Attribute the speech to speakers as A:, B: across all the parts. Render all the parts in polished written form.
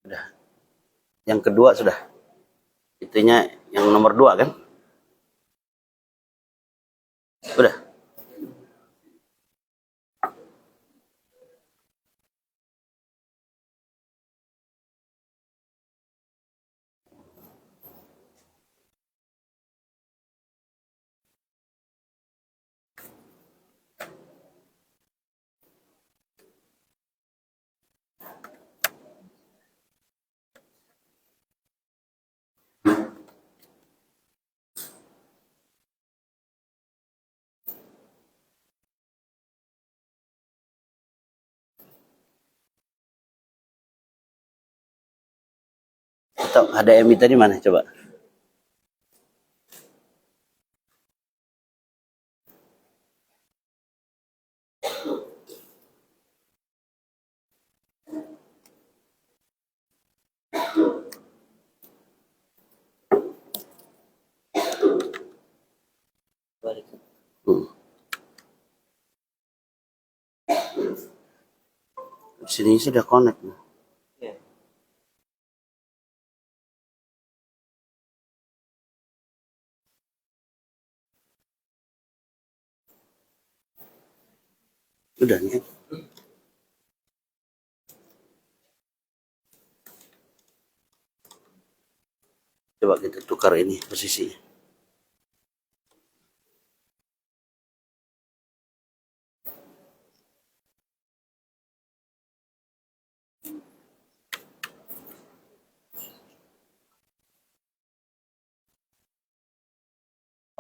A: Sudah. Yang kedua sudah. Itunya yang nomor 2 kan? Sudah. Atau HDMI tadi mana coba? Di sini sudah connect. Udah nih. Coba kita tukar ini posisinya.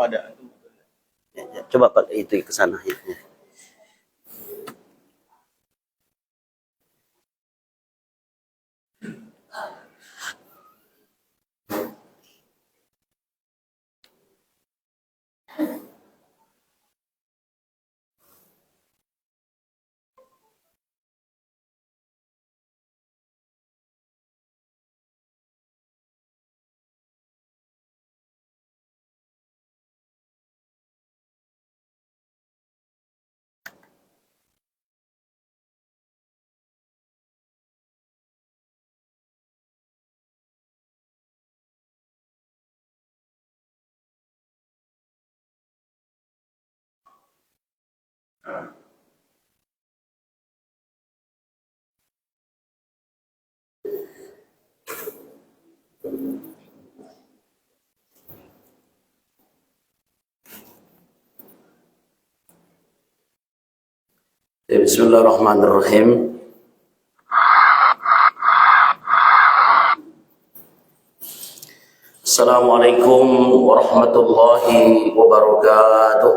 B: Ada.
A: Ya, coba Pak itu ke sana ya. Bismillahirrahmanirrahim. Assalamualaikum warahmatullahi wabarakatuh.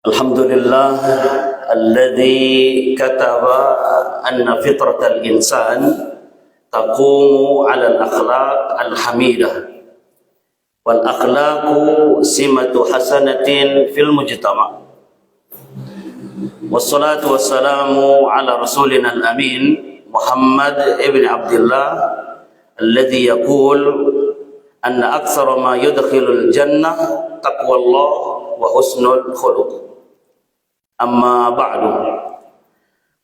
A: Alhamdulillah alladzi kataba anna fitratal insan taqumu 'ala al-akhlaq al-hamidah wal akhlaqu simatu hasanatin fil mujtama'. Wassalatu wassalamu ala rasulina al-amin Muhammad ibn Abdullah alladhi yaqul anna aktsara ma yudkhilul jannah taqwallah wa husnul khuluq. Amma ba'du.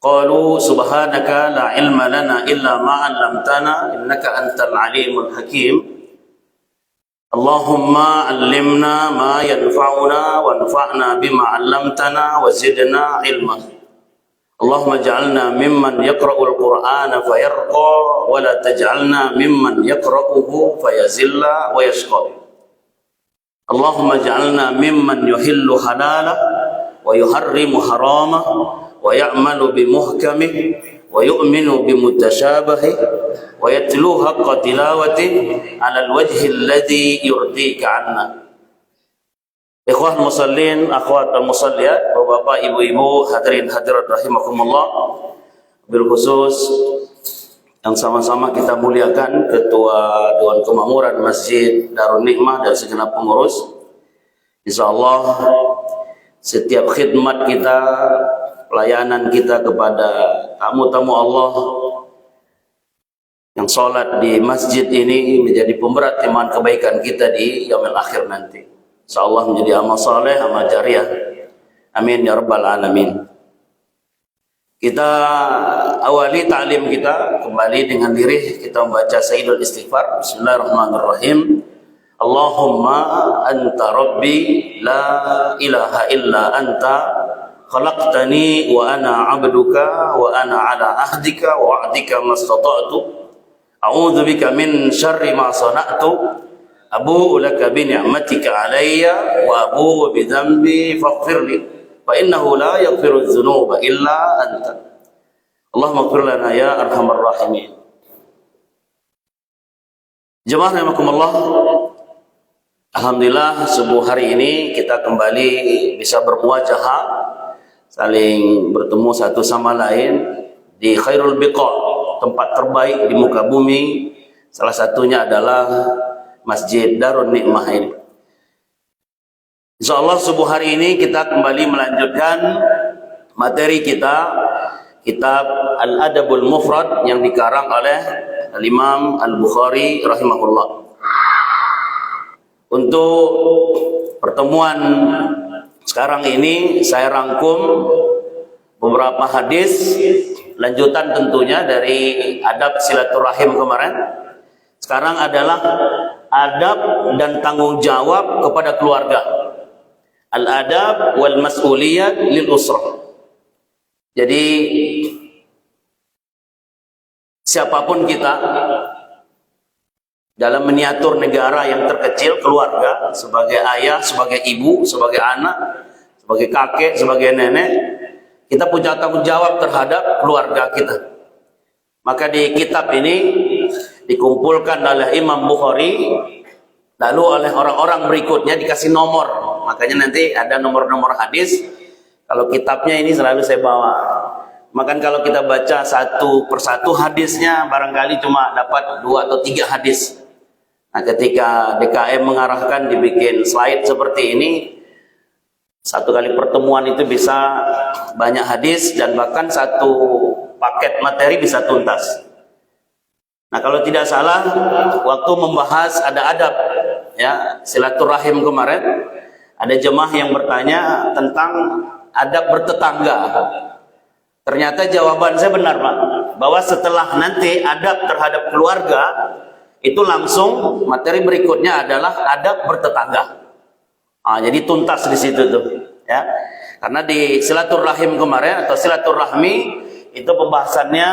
A: Qalu subhanaka la ilma lana illa ma 'allamtana innaka antal alimul hakim. Allahumma allimna ma yanfa'una wanfa'na bima 'allamtana wa zidna ilma. Allahumma ij'alna mimman yaqra'ul Qur'ana fayarqa wa la taj'alna mimman yaqra'uhu fayazilla wa yashqa. Allahumma ij'alna mimman yuhillu halala wa yuharrimu harama wa ya'malu bimuhkamih wa yu'minu bimutashabihi wa yatlu haqqa tilawati 'ala al-wajhi alladhi yurdika 'anna. Ikhwah musallin, akhwat al-musalliyat, Bapak, Ibu-ibu, hadirin hadirat rahimakumullah. Bil khusus yang sama-sama kita muliakan Ketua Dewan Kemakmuran Masjid Darun Nikmah dan segenap pengurus. Insyaallah setiap khidmat kita, pelayanan kita kepada tamu-tamu Allah yang sholat di masjid ini menjadi pemberat timbangan kebaikan kita di yaumil akhir nanti. Insyaallah menjadi amal saleh, amal jariah. Amin ya rabbal alamin. Kita awali ta'lim kita kembali dengan lirih kita membaca Sayyidul Istighfar. Bismillahirrahmanirrahim. Allahumma anta rabbi la ilaha illa anta khalaqtani wa ana 'abduka wa ana 'ala ahdika wa wa'dika mastata'tu a'udzu bika min syarri ma sana'tu abu'u laka bi ni'matika 'alayya wa abu'u bi dhanbi faghfirli fa innahu la yaghfiru dzunuba illa anta. Allahumma ighfir lana ya arhamar rahimin. Jemaah rahimakumullah, alhamdulillah subuh hari ini kita kembali bisa bermuajahah, saling bertemu satu sama lain di khairul biqa, tempat terbaik di muka bumi. Salah satunya adalah Masjid Darun Nikmah ini. Insyaallah subuh hari ini kita kembali melanjutkan materi kita, kitab Al-Adabul Mufrad yang dikarang oleh Al-Imam Al-Bukhari rahimahullah. Untuk pertemuan sekarang ini saya rangkum beberapa hadis lanjutan tentunya dari adab silaturahim kemarin. Sekarang adalah adab dan tanggung jawab kepada keluarga. Al-adab wal mas'uliyat lil usrah. Jadi siapapun kita dalam meniatur negara yang terkecil, keluarga, sebagai ayah, sebagai ibu, sebagai anak, sebagai kakek, sebagai nenek, kita punya tanggung jawab terhadap keluarga kita. Maka di kitab ini dikumpulkan oleh Imam Bukhari, lalu oleh orang-orang berikutnya dikasih nomor. Makanya nanti ada nomor-nomor hadis. Kalau kitabnya ini selalu saya bawa. Maka kalau kita baca satu persatu hadisnya, barangkali cuma dapat 2 atau 3 hadis. Nah, ketika DKM mengarahkan dibikin slide seperti ini, satu kali pertemuan itu bisa banyak hadis dan bahkan satu paket materi bisa tuntas. Nah, kalau tidak salah, waktu membahas ada adab ya silaturahim kemarin, ada jemaah yang bertanya tentang adab bertetangga. Ternyata jawaban saya benar, Pak, bahwa setelah nanti adab terhadap keluarga itu langsung materi berikutnya adalah adab bertetangga. Jadi tuntas di situ tuh, ya. Karena di silaturahim kemarin atau silaturahmi itu pembahasannya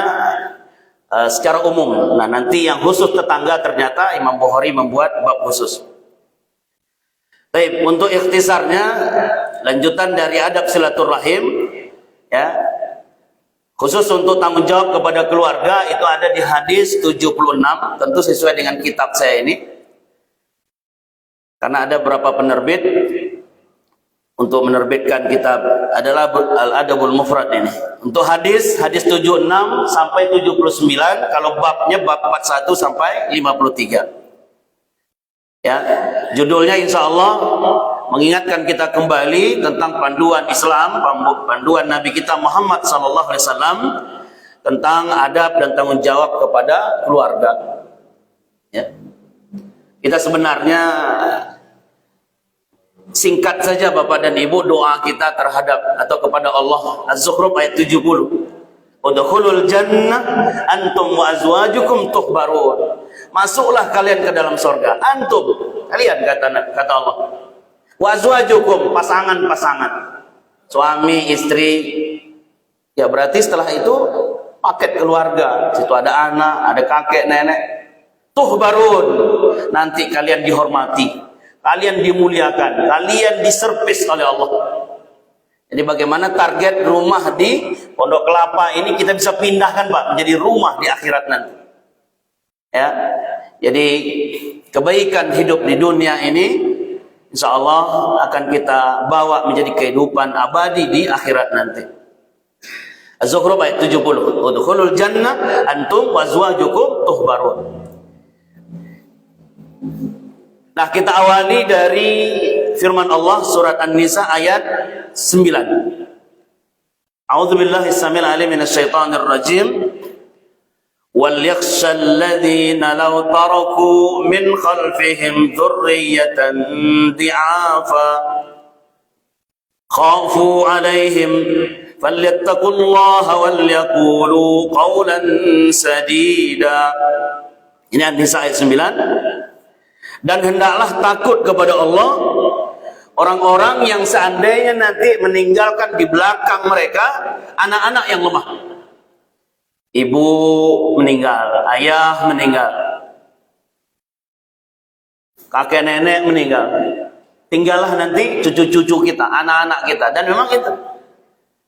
A: secara umum. Nah, nanti yang khusus tetangga ternyata Imam Bukhari membuat bab khusus. Baik, untuk ikhtisarnya lanjutan dari adab silaturahim ya. Khusus untuk tanggung jawab kepada keluarga itu ada di hadis 76, tentu sesuai dengan kitab saya ini. Karena ada beberapa penerbit untuk menerbitkan kitab adalah Al-Adabul Mufrad ini. Untuk hadis 76 sampai 79, kalau babnya bab 41 sampai 53. Ya, judulnya insya Allah mengingatkan kita kembali tentang panduan Islam, panduan Nabi kita Muhammad SAW tentang adab dan tanggung jawab kepada keluarga. Ya. Kita sebenarnya singkat saja Bapak dan Ibu doa kita terhadap atau kepada Allah. Az-Zukhruf ayat 70. Udkhulul jannah antum wa azwajukum tuhbarun. Masuklah kalian ke dalam surga. Antum, kalian kata Allah. Wa azwajukum, pasangan-pasangan. Suami, istri. Ya berarti setelah itu paket keluarga. Situ ada anak, ada kakek, nenek. Tuhbarun. Nanti kalian dihormati. Kalian dimuliakan. Kalian diservis oleh Allah. Jadi bagaimana target rumah di Pondok Kelapa ini kita bisa pindahkan Pak menjadi rumah di akhirat nanti. Ya, jadi kebaikan hidup di dunia ini insya Allah akan kita bawa menjadi kehidupan abadi di akhirat nanti. Az-Zukhruf ayat 70. Udkhulul jannah antum wa azwajukum tuhbarun. Nah, kita awali dari firman Allah surat An-Nisa ayat 9. A'udzubillahi samil alim minasyaitonir rajim. Wal yakhshal ladzina law taraku min khalfihim dzurriyyatan di'afa khafu 'alaihim falyattaqullaha wal yaqulu qawlan sadida. Ini An-Nisa ayat 9. Dan hendaklah takut kepada Allah orang-orang yang seandainya nanti meninggalkan di belakang mereka anak-anak yang lemah. Ibu meninggal, ayah meninggal, kakek nenek meninggal. Tinggallah nanti cucu-cucu kita, anak-anak kita. Dan memang itu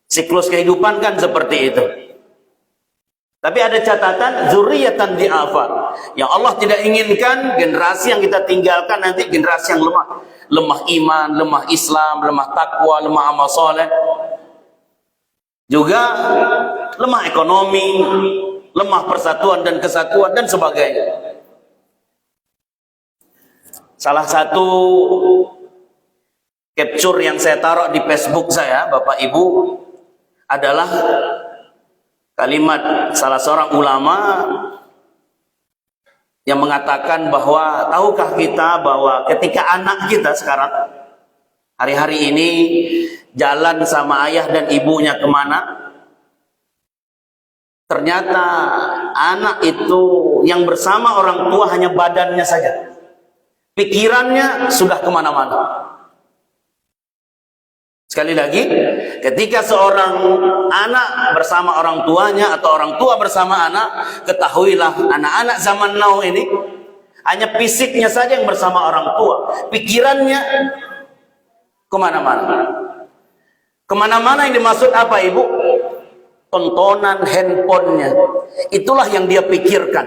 A: siklus kehidupan kan seperti itu. Tapi ada catatan dzurriyyatan di'afa. Yang Allah tidak inginkan generasi yang kita tinggalkan nanti generasi yang lemah. Lemah iman, lemah Islam, lemah takwa, lemah amal soleh. Juga lemah ekonomi, lemah persatuan dan kesatuan dan sebagainya. Salah satu capture yang saya taruh di Facebook saya, Bapak Ibu, adalah kalimat salah seorang ulama yang mengatakan bahwa tahukah kita bahwa ketika anak kita sekarang hari-hari ini jalan sama ayah dan ibunya kemana, ternyata anak itu yang bersama orang tua hanya badannya saja, pikirannya sudah kemana-mana. Sekali lagi, ketika seorang anak bersama orang tuanya atau orang tua bersama anak, ketahuilah anak-anak zaman now ini hanya fisiknya saja yang bersama orang tua, pikirannya kemana-mana. Kemana-mana yang dimaksud apa, Ibu? Tontonan handphonenya, itulah yang dia pikirkan.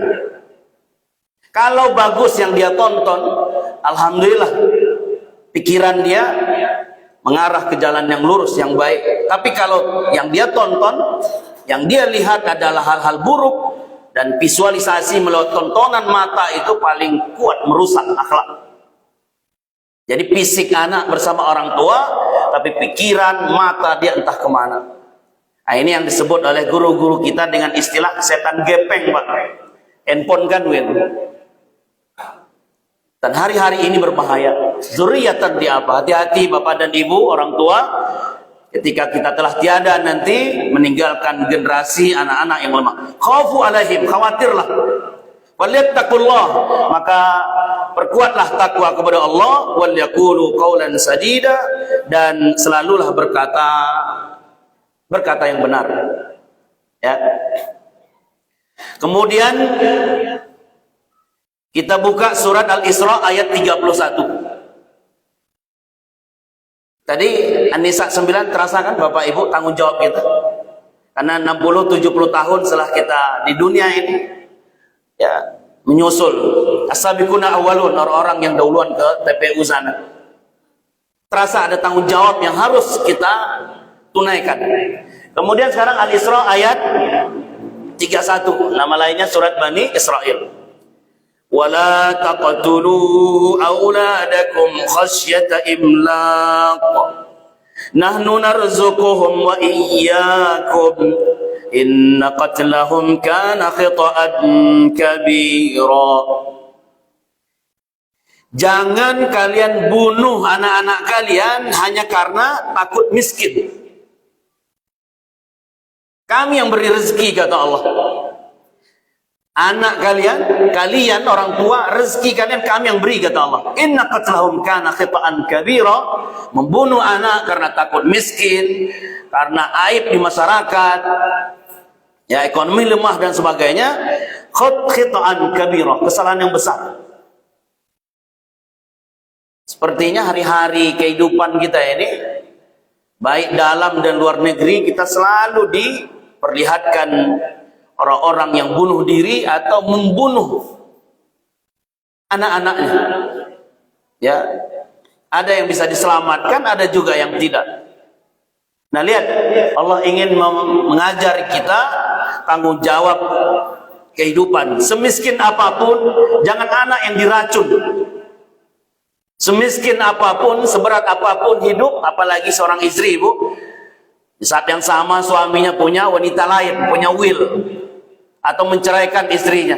A: Kalau bagus yang dia tonton, alhamdulillah, pikiran dia mengarah ke jalan yang lurus, yang baik. Tapi kalau yang dia tonton, yang dia lihat adalah hal-hal buruk, dan visualisasi melalui tontonan mata itu paling kuat merusak akhlak. Jadi fisik anak bersama orang tua, tapi pikiran, mata dia entah kemana. Nah, ini yang disebut oleh guru-guru kita dengan istilah setan gepeng, Pak. Handphone kan, Win. Dan hari-hari ini berbahaya. Dzurriyyatan di'afa. Hati-hati Bapak dan Ibu, orang tua, ketika kita telah tiada nanti meninggalkan generasi anak-anak yang lemah. Khafu alaihim, khawatirlah. Walyattaqullah, maka perkuatlah takwa kepada Allah, wal yaqulu qawlan sadida, dan selalulah berkata yang benar. Ya. Kemudian kita buka surat Al-Isra ayat 31. Tadi An-Nisa 9 terasa kan Bapak Ibu tanggung jawab kita. Karena 60-70 tahun setelah kita di dunia ini, ya, menyusul as-sabiquna awwalun, orang-orang yang dahuluan ke TPU sana. Terasa ada tanggung jawab yang harus kita tunaikan. Kemudian sekarang Al-Isra ayat 31, nama lainnya surat Bani Israil. وَلَا تَقْتُلُوا أَوْلَادَكُمْ خَشْيَةَ إِمْلَاقٍ نَحْنُ نَرْزُقُهُمْ وَإِيَّاكُمْ إِنَّ قَتْلَهُمْ كَانَ خِطَأً كَبِيرًا. Jangan kalian bunuh anak-anak kalian hanya karena takut miskin. Kami yang beri rezeki, kata Allah. Anak kalian orang tua, rezeki kalian kami yang beri, kata Allah. Inna qatlahum kana khita'an kabira. Membunuh anak karena takut miskin, karena aib di masyarakat, ya, ekonomi lemah dan sebagainya, khita'an kabira, kesalahan yang besar. Sepertinya hari-hari kehidupan kita ini, baik dalam dan luar negeri, kita selalu diperlihatkan orang-orang yang bunuh diri atau membunuh anak-anaknya. Ya, ada yang bisa diselamatkan, ada juga yang tidak. Nah lihat, Allah ingin mengajar kita tanggung jawab kehidupan. Semiskin apapun, jangan anak yang diracun. Semiskin apapun, seberat apapun hidup, apalagi seorang istri, ibu, di saat yang sama suaminya punya wanita lain, punya will, atau menceraikan istrinya,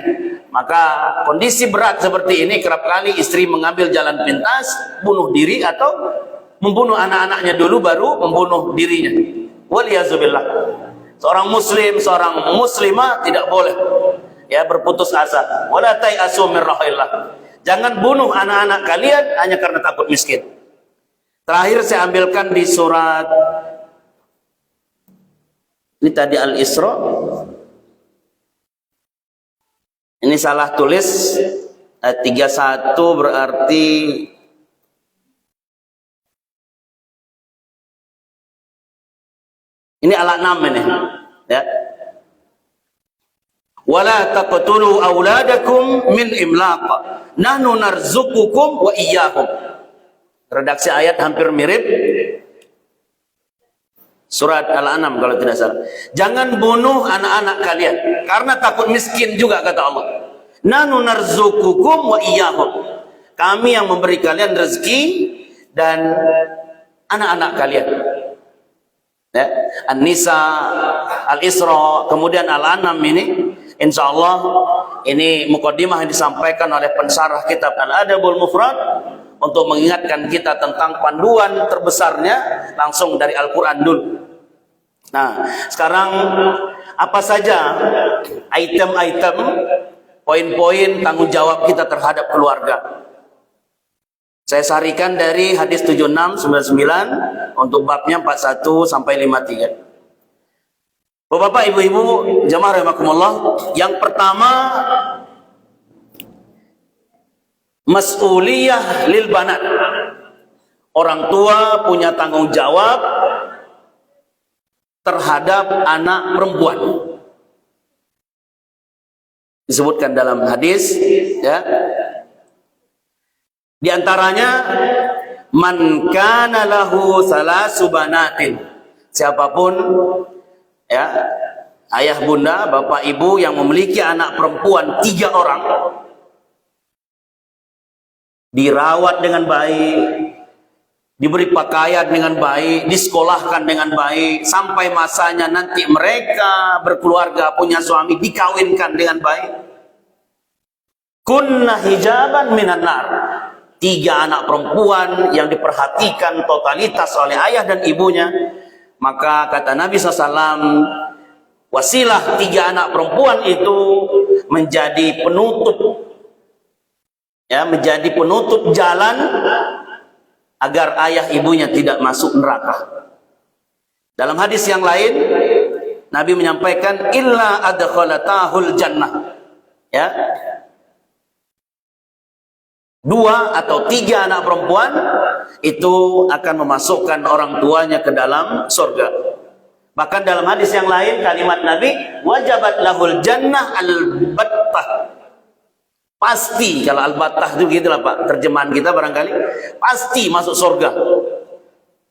A: maka kondisi berat seperti ini kerap kali istri mengambil jalan pintas, bunuh diri atau membunuh anak-anaknya dulu baru membunuh dirinya. Waliyazubillah. Seorang muslim, seorang muslimah tidak boleh berputus asa. Wala tai'asu min rahillah. Jangan bunuh anak-anak kalian hanya karena takut miskin. Terakhir saya ambilkan di surat ini tadi Al-Isra. Ini salah tulis 31 berarti ini Al-An'am ini, ya. Wala taqtulu auladakum min imlaq. Nahnu narzuqukum wa iyyahum. Redaksi ayat hampir mirip. Surat Al-An'am kalau tidak salah. Jangan bunuh anak-anak kalian karena takut miskin juga kata Allah. Nahnu narzuqukum wa iyyahum. Kami yang memberi kalian rezeki dan anak-anak kalian. Ya. An-Nisa, Al-Isra, kemudian Al-An'am ini insyaallah ini mukaddimah yang disampaikan oleh pensarah kitab Al-Adabul Mufrad untuk mengingatkan kita tentang panduan terbesarnya langsung dari Al-Quran dulu. Nah, sekarang apa saja item-item, poin-poin tanggung jawab kita terhadap keluarga? Saya sarikan dari hadis 7699 untuk babnya 41 sampai 53. Bapak, ibu-ibu, jamaah rahimakumullah, yang pertama mas'uliyah lil banat. Orang tua punya tanggung jawab terhadap anak perempuan. Disebutkan dalam hadis, ya. Di antaranya man kana lahu salasu banatin. Siapapun ya, ayah bunda, bapak ibu yang memiliki anak perempuan 3 orang, dirawat dengan baik, diberi pakaian dengan baik, disekolahkan dengan baik, sampai masanya nanti mereka berkeluarga, punya suami, dikawinkan dengan baik. Kunna hijaban minan nar. 3 anak perempuan yang diperhatikan totalitas oleh ayah dan ibunya, maka kata Nabi SAW, wasilah 3 anak perempuan itu menjadi penutup, ya, menjadi penutup jalan agar ayah ibunya tidak masuk neraka. Dalam hadis yang lain, Nabi menyampaikan illa adkhalatahul jannah. Ya. 2 atau 3 anak perempuan itu akan memasukkan orang tuanya ke dalam surga. Bahkan dalam hadis yang lain kalimat Nabi, wajabat lahul jannah al-battah. Pasti, kalau al-battah itu gitulah Pak terjemahan kita barangkali, pasti masuk surga.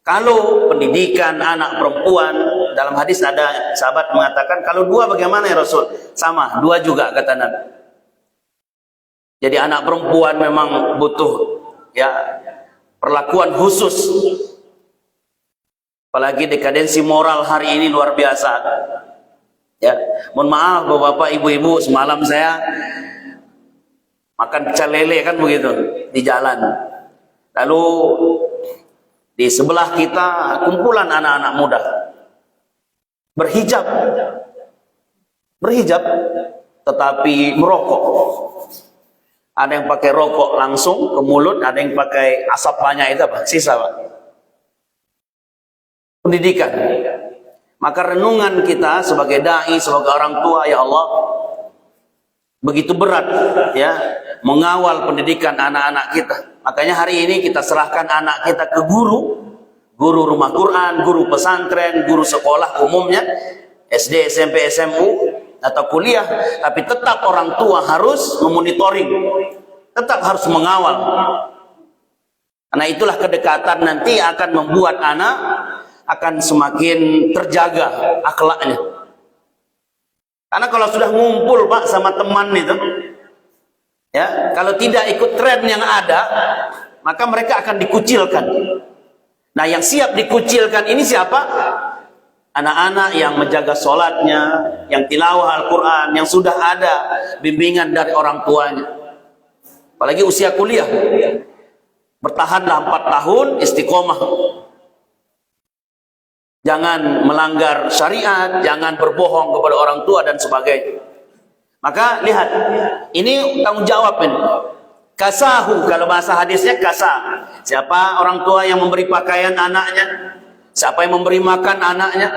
A: Kalau pendidikan anak perempuan, dalam hadis ada sahabat mengatakan, kalau 2 bagaimana ya Rasul? Sama, 2 juga kata Nabi. Jadi anak perempuan memang butuh ya perlakuan khusus. Apalagi dekadensi moral hari ini luar biasa. Ya, mohon maaf Bapak Ibu-ibu, semalam saya makan pecel lele kan begitu di jalan. Lalu di sebelah kita kumpulan anak-anak muda berhijab tetapi merokok. Ada yang pakai rokok langsung ke mulut, ada yang pakai asap banyak itu apa? Sisa Pak. Pendidikan. Maka renungan kita sebagai dai, sebagai orang tua, ya Allah, begitu berat ya mengawal pendidikan anak-anak kita. Makanya hari ini kita serahkan anak kita ke guru rumah Quran, guru pesantren, guru sekolah umumnya, SD, SMP, SMU atau kuliah, tapi tetap orang tua harus memonitoring, tetap harus mengawal. Karena itulah kedekatan nanti akan membuat anak akan semakin terjaga akhlaknya. Karena kalau sudah ngumpul Pak sama teman itu, ya, kalau tidak ikut tren yang ada, maka mereka akan dikucilkan. Nah, yang siap dikucilkan ini siapa? Anak-anak yang menjaga sholatnya, yang tilawah Al-Quran, yang sudah ada bimbingan dari orang tuanya. Apalagi usia kuliah, bertahanlah 4 tahun istiqomah. Jangan melanggar syariat, jangan berbohong kepada orang tua dan sebagainya. Maka lihat, ini tanggung jawab ini. Kasahu, kalau bahasa hadisnya kasah. Siapa orang tua yang memberi pakaian anaknya? Siapa yang memberi makan anaknya?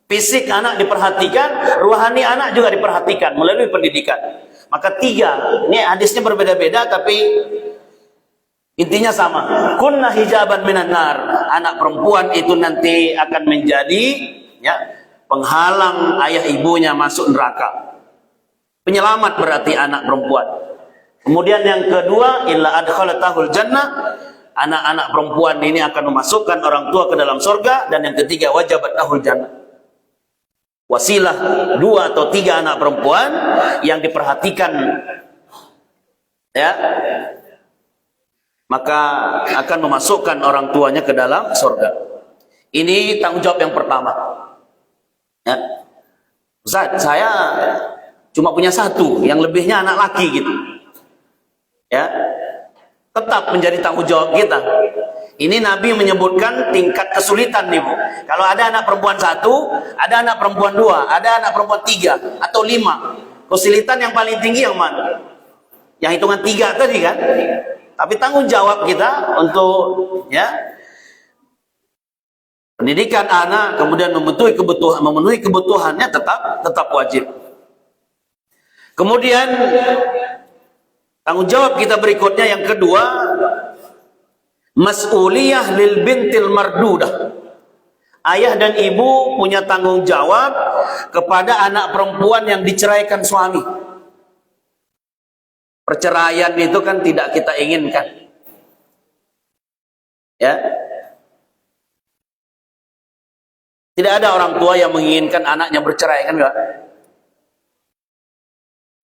A: Fisik anak diperhatikan, rohani anak juga diperhatikan melalui pendidikan. Maka 3, ini hadisnya berbeda-beda tapi intinya sama. Kunna hijaban minan nar. Anak perempuan itu nanti akan menjadi, ya, penghalang ayah ibunya masuk neraka. Penyelamat berarti anak perempuan. Kemudian yang kedua, illa adkhalatahul jannah. Anak-anak perempuan ini akan memasukkan orang tua ke dalam surga. Dan yang ketiga, wajabatahul jannah. Wasilah 2 atau 3 anak perempuan yang diperhatikan, ya, maka akan memasukkan orang tuanya ke dalam surga. Ini tanggung jawab yang pertama. Ya. Ustaz, saya cuma punya 1, yang lebihnya anak laki gitu. Ya, tetap menjadi tanggung jawab kita. Ini Nabi menyebutkan tingkat kesulitan nih Bu. Kalau ada anak perempuan 1, ada anak perempuan 2, ada anak perempuan 3 atau 5, kesulitan yang paling tinggi yang mana? Yang hitungan 3 tadi kan? Tapi tanggung jawab kita untuk, ya, pendidikan anak, kemudian memenuhi kebutuhannya tetap wajib. Kemudian tanggung jawab kita berikutnya yang kedua, mas'uliyah lil bintil mardudah. Ayah dan ibu punya tanggung jawab kepada anak perempuan yang diceraikan suami. Perceraian itu kan tidak kita inginkan. Ya. Tidak ada orang tua yang menginginkan anaknya bercerai, kan enggak?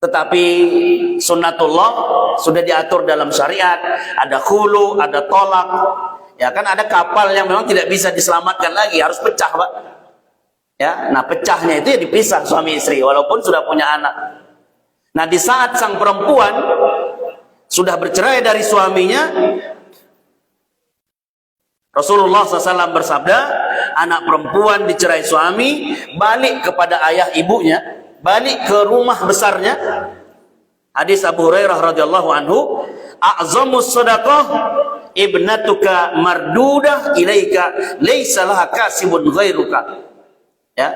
A: Tetapi sunnatullah sudah diatur dalam syariat, ada khulu, ada tolak. Ya kan, ada kapal yang memang tidak bisa diselamatkan lagi, harus pecah, Pak. Ya, nah pecahnya itu ya dipisah suami istri walaupun sudah punya anak. Nah, di saat sang perempuan sudah bercerai dari suaminya, Rasulullah SAW bersabda, anak perempuan dicerai suami, balik kepada ayah ibunya, balik ke rumah besarnya. Hadis Abu Hurairah radhiyallahu anhu, a'zamus shadaqah ibnatuka mardudah ilaika laisa laha kasibun ghairuka. Ya,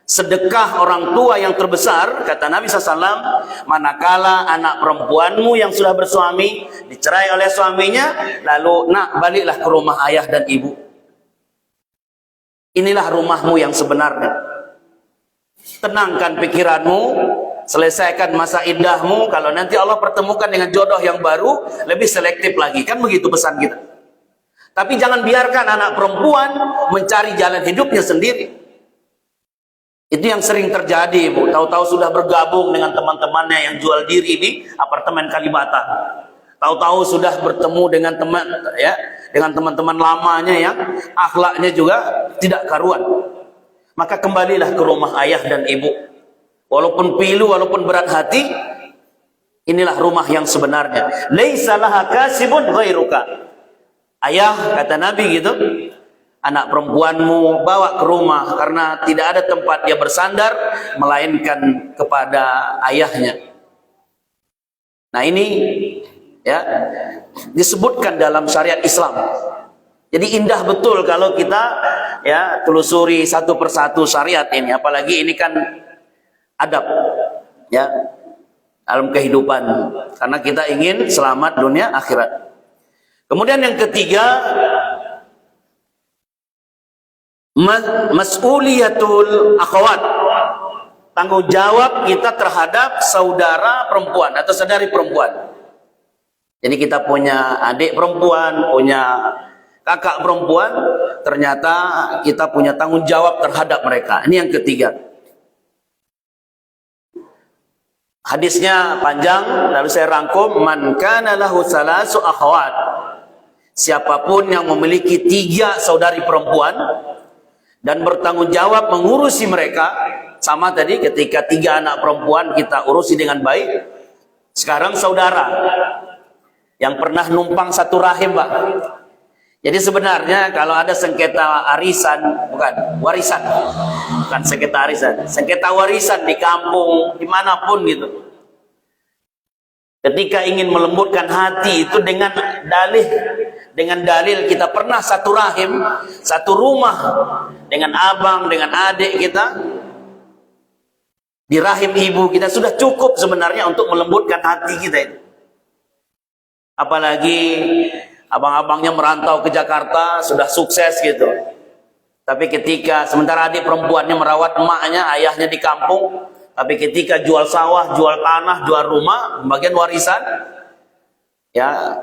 A: sedekah orang tua yang terbesar, kata Nabi SAW, manakala anak perempuanmu yang sudah bersuami dicerai oleh suaminya, lalu nak baliklah ke rumah ayah dan ibu. Inilah rumahmu yang sebenarnya. Tenangkan pikiranmu, selesaikan masa indahmu. Kalau nanti Allah pertemukan dengan jodoh yang baru, lebih selektif lagi, kan begitu pesan kita. Tapi jangan biarkan anak perempuan mencari jalan hidupnya sendiri. Itu yang sering terjadi, Bu. Tahu-tahu sudah bergabung dengan teman-temannya yang jual diri di apartemen Kalibata. Tahu-tahu sudah bertemu dengan teman-teman lamanya yang akhlaknya juga tidak karuan. Maka kembalilah ke rumah ayah dan ibu. Walaupun pilu, walaupun berat hati, inilah rumah yang sebenarnya. Laisa laha kasibun ghairuka. Ayah, kata Nabi gitu, anak perempuanmu bawa ke rumah karena tidak ada tempat dia bersandar melainkan kepada ayahnya. Nah, ini ya disebutkan dalam syariat Islam. Jadi indah betul kalau kita ya telusuri satu persatu syariat ini, apalagi ini kan adab ya dalam kehidupan, karena kita ingin selamat dunia akhirat. Kemudian yang ketiga, mas'uliyatul akhwat, tanggung jawab kita terhadap saudara perempuan atau saudari perempuan. Jadi kita punya adik perempuan, punya kakak perempuan, ternyata kita punya tanggung jawab terhadap mereka. Ini yang ketiga. Hadisnya panjang, lalu saya rangkum, man kana lahu salasu akhawat. Siapapun yang memiliki 3 saudari perempuan dan bertanggung jawab mengurusi mereka, sama tadi ketika 3 anak perempuan kita urusi dengan baik. Sekarang saudara yang pernah numpang satu rahim, Pak. Jadi sebenarnya kalau ada sengketa arisan, bukan warisan, bukan sengketa arisan, sengketa warisan di kampung, dimanapun gitu. Ketika ingin melembutkan hati itu dengan dalil kita pernah satu rahim, satu rumah dengan abang, dengan adik kita, di rahim ibu kita, sudah cukup sebenarnya untuk melembutkan hati kita itu. Apalagi abang-abangnya merantau ke Jakarta, sudah sukses gitu. Tapi ketika sementara adik perempuannya merawat emaknya, ayahnya di kampung, tapi ketika jual sawah, jual tanah, jual rumah, bagian warisan, ya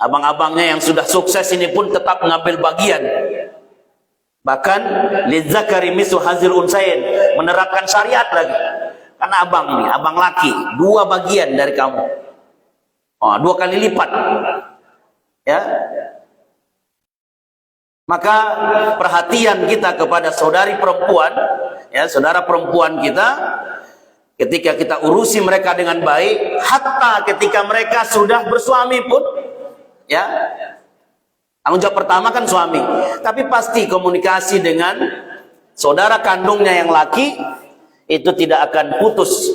A: abang-abangnya yang sudah sukses ini pun tetap mengambil bagian. Bahkan lidzakari mislu hazil unsayin, menerapkan syariat lagi. Karena abang nih, abang laki, 2 bagian dari kamu. 2 kali lipat. Ya. Maka perhatian kita kepada saudari perempuan, ya, saudara perempuan kita, ketika kita urusi mereka dengan baik, hatta ketika mereka sudah bersuami pun, ya, tanggung jawab pertama kan suami, tapi pasti komunikasi dengan saudara kandungnya yang laki itu tidak akan putus.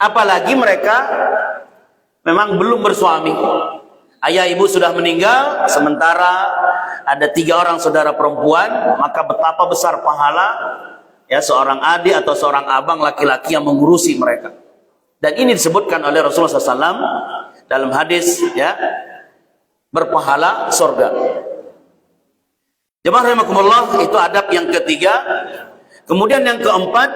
A: Apalagi mereka memang belum bersuami, ayah ibu sudah meninggal, sementara ada 3 orang saudara perempuan, maka betapa besar pahala ya seorang adik atau seorang abang laki-laki yang mengurusi mereka. Dan ini disebutkan oleh Rasulullah SAW dalam hadis, ya, berpahala surga. Jemaah rahimakumullah, itu adab yang ketiga. Kemudian yang keempat,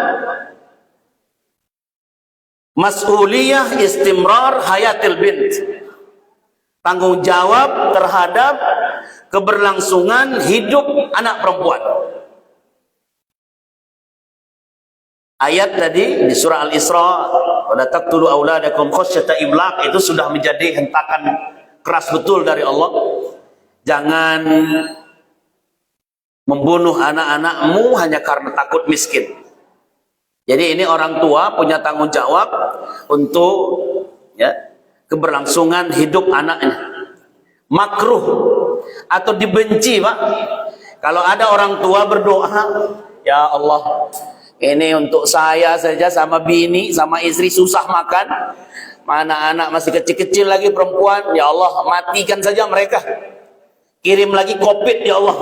A: mas'uliyah istimrar hayatil bint, tanggung jawab terhadap keberlangsungan hidup anak perempuan. Ayat tadi di surah Al-Isra, "Wala taqtulu auladakum khasyata imlaq," itu sudah menjadi hentakan keras betul dari Allah. Jangan membunuh anak-anakmu hanya karena takut miskin. Jadi ini orang tua punya tanggung jawab untuk, ya, keberlangsungan hidup anaknya. Makruh atau dibenci, Pak, kalau ada orang tua berdoa, ya Allah, ini untuk saya saja sama bini, sama istri susah makan, mana anak masih kecil-kecil lagi perempuan, ya Allah matikan saja mereka, kirim lagi COVID ya Allah.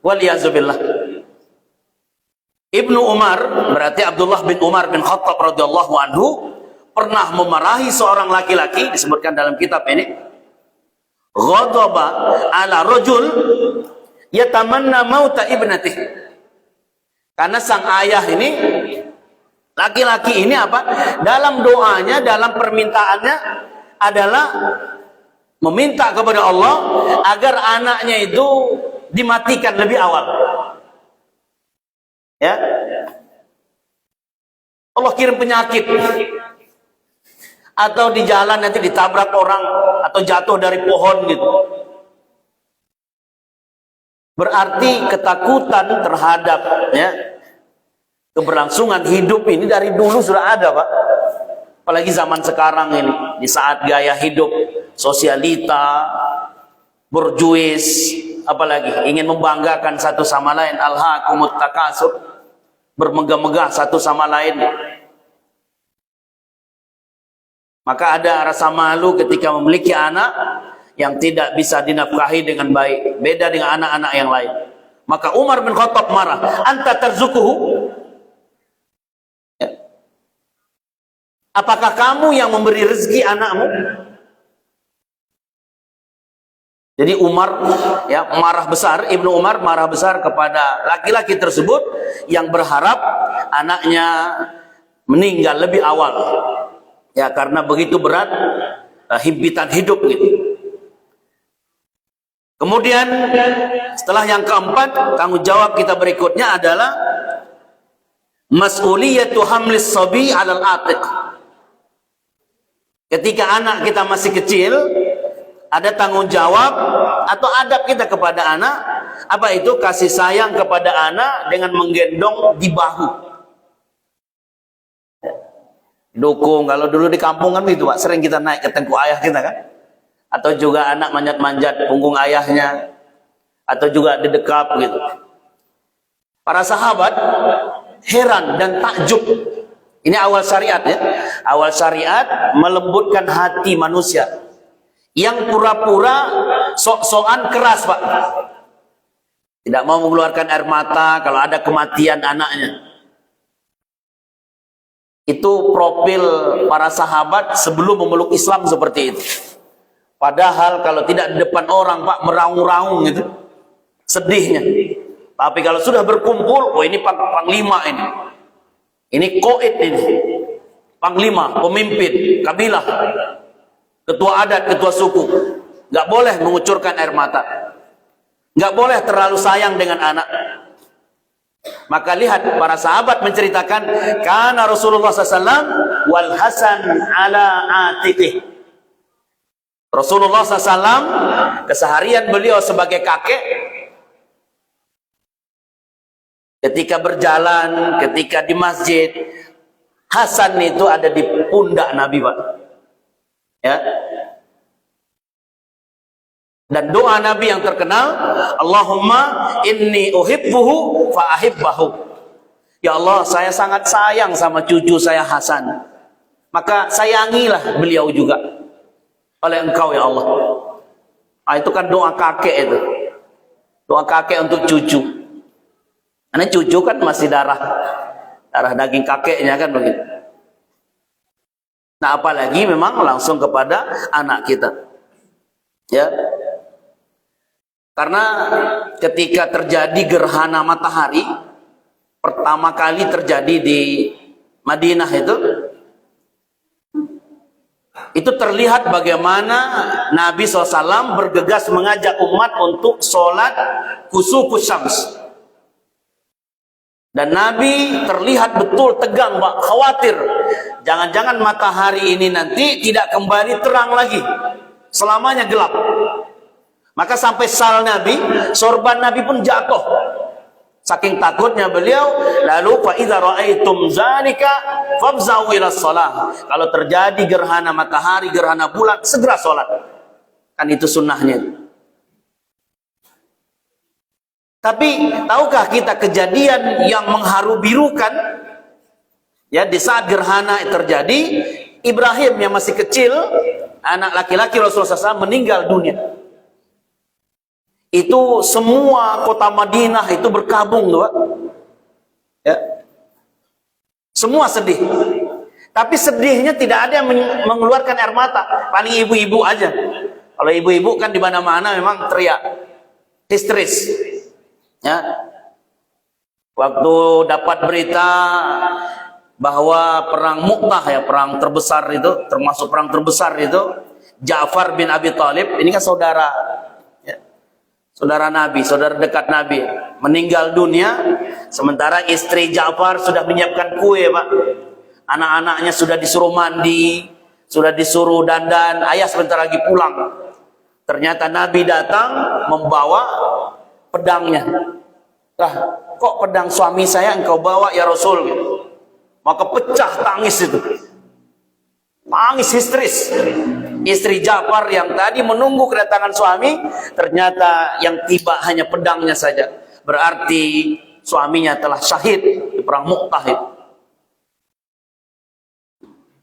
A: Waliyazubillah. Ibnu Umar, berarti Abdullah bin Umar bin Khattab radhiyallahu anhu, pernah memarahi seorang laki-laki, disebutkan dalam kitab ini, ghadaba ala rajul yatamanna mauta ibnatih. Karena sang ayah ini, laki-laki ini apa? Dalam doanya, dalam permintaannya adalah meminta kepada Allah agar anaknya itu dimatikan lebih awal. Ya. Allah kirim penyakit, atau di jalan nanti ditabrak orang atau jatuh dari pohon gitu. Berarti ketakutan terhadap, ya, keberlangsungan hidup ini dari dulu sudah ada, Pak. Apalagi zaman sekarang ini, di saat gaya hidup sosialita, borjuis, apalagi ingin membanggakan satu sama lain, alhaakumut takasur, bermegah-megah satu sama lain. Maka ada rasa malu ketika memiliki anak yang tidak bisa dinafkahi dengan baik, beda dengan anak-anak yang lain. Maka Umar bin Khattab marah, anta tarzukuhu, ya. Apakah kamu yang memberi rezeki anakmu? Jadi Umar, ya, marah besar, Ibnu Umar marah besar kepada laki-laki tersebut yang berharap anaknya meninggal lebih awal. Ya, karena begitu berat himpitan hidup gitu. Kemudian setelah yang keempat, tanggung jawab kita berikutnya adalah mas'uliyatu hamlis sabi 'alal atiq. Ketika anak kita masih kecil, ada tanggung jawab atau adab kita kepada anak. Apa itu? Kasih sayang kepada anak dengan menggendong di bahu. Dukung. Kalau dulu di kampung kan begitu, Pak. Sering kita naik ke tengkuk ayah kita kan. Atau juga anak manjat-manjat punggung ayahnya, atau juga didekap gitu. Para sahabat heran dan takjub. Ini awal syariat ya. Awal syariat melembutkan hati manusia yang pura-pura sok-sokan keras, Pak. Tidak mau mengeluarkan air mata kalau ada kematian anaknya. Itu profil para sahabat sebelum memeluk Islam seperti itu. Padahal kalau tidak di depan orang, Pak, meraung-raung gitu, sedihnya. Tapi kalau sudah berkumpul, oh ini panglima ini. Ini koid ini. Panglima, pemimpin, kabilah. Ketua adat, ketua suku. Nggak boleh mengucurkan air mata. Nggak boleh terlalu sayang dengan anak. Maka lihat para sahabat menceritakan, karena Rasulullah SAW wal Hasan ala atiqih. Rasulullah SAW keseharian beliau sebagai kakek, ketika berjalan, ketika di masjid, Hasan itu ada di pundak Nabi, Pak. Ya. Dan doa Nabi yang terkenal, Allahumma inni uhibbuhu fa ahibbahu. Ya Allah, saya sangat sayang sama cucu saya Hasan. Maka sayangilah beliau juga oleh engkau ya Allah. Nah, itu kan doa kakek itu. Doa kakek untuk cucu. Karena cucu kan masih darah daging kakeknya kan begitu. Nah, apalagi memang langsung kepada anak kita. Ya. Karena ketika terjadi gerhana matahari pertama kali terjadi di Madinah itu terlihat bagaimana Nabi SAW bergegas mengajak umat untuk sholat kusufus syams. Dan Nabi terlihat betul tegang, Pak, khawatir. Jangan-jangan matahari ini nanti tidak kembali terang lagi. Selamanya gelap. Maka sampai sal Nabi, sorban Nabi pun jatuh. Saking takutnya beliau, lalu fa idza raaitum zalika fafzau ila shalah. Kalau terjadi gerhana matahari, gerhana bulan, segera salat. Kan itu sunnahnya. Tapi tahukah kita kejadian yang mengharu birukan? Ya, di saat gerhana terjadi, Ibrahim yang masih kecil, anak laki-laki Rasulullah SAW meninggal dunia. Itu semua kota Madinah itu berkabung, Pak. Ya. Semua sedih. Tapi sedihnya tidak ada yang mengeluarkan air mata. Paling ibu-ibu aja. Kalau ibu-ibu kan di mana-mana memang teriak, histeris. Ya. Waktu dapat berita bahwa perang Mu'tah, ya, perang terbesar itu, termasuk perang terbesar itu, Ja'far bin Abi Thalib, ini kan saudara Nabi, saudara dekat Nabi, meninggal dunia, sementara istri Ja'far sudah menyiapkan kue, Pak. Anak-anaknya sudah disuruh mandi, sudah disuruh dandan, ayah sebentar lagi pulang. Ternyata Nabi datang membawa pedangnya. Lah, kok pedang suami saya engkau bawa ya Rasul? Maka pecah tangis itu. Tangis histeris. Istri Ja'far yang tadi menunggu kedatangan suami, ternyata yang tiba hanya pedangnya saja. Berarti suaminya telah syahid di perang Mu'tah itu.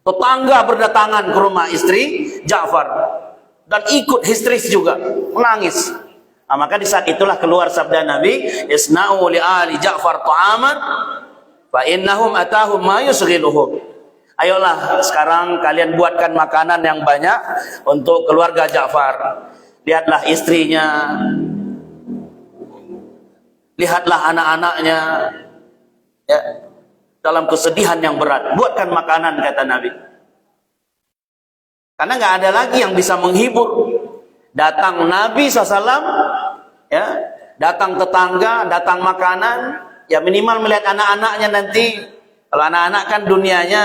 A: Tetangga berdatangan ke rumah istri Ja'far dan ikut histeris juga, menangis. Nah, maka di saat itulah keluar sabda Nabi, isna'u li ali Ja'far ta'aman fa innahum atahum ma yusghiluhum. Ayolah sekarang kalian buatkan makanan yang banyak untuk keluarga Ja'far. Lihatlah istrinya, lihatlah anak-anaknya, ya, dalam kesedihan yang berat. Buatkan makanan, kata Nabi. Karena nggak ada lagi yang bisa menghibur, Datang Nabi SAW, ya, datang tetangga, datang makanan, ya minimal melihat anak-anaknya nanti. Kalau anak-anak kan dunianya,